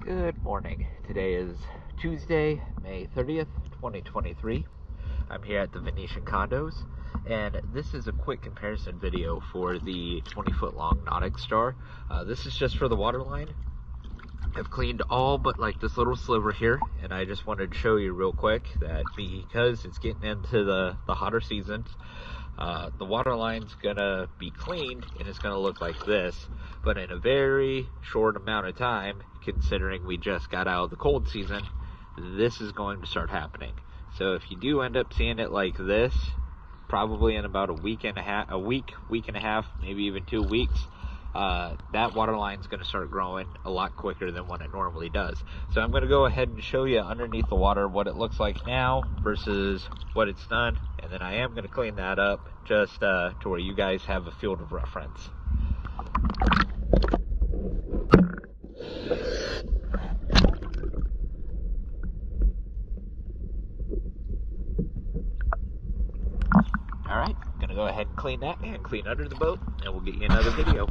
Good morning. Today is Tuesday, May 30th, 2023. I'm here at the Venetian Condos, and this is a quick comparison video for the 20-foot long NauticStar. This is just for the waterline. I've cleaned all but like this little sliver here, and I just wanted to show you real quick that because it's getting into the hotter seasons, the waterline's gonna be cleaned and it's gonna look like this, but in a very short amount of time, considering we just got out of the cold season, this is going to start happening. So if you do end up seeing it like this, probably in about a week and a half, maybe even 2 weeks, that water line is going to start growing a lot quicker than what it normally does. So I'm going to go ahead and show you underneath the water what it looks like now versus what it's done, and then I am going to clean that up just to where you guys have a field of reference. Alright, I'm going to go ahead and clean that and clean under the boat, and we'll get you another video.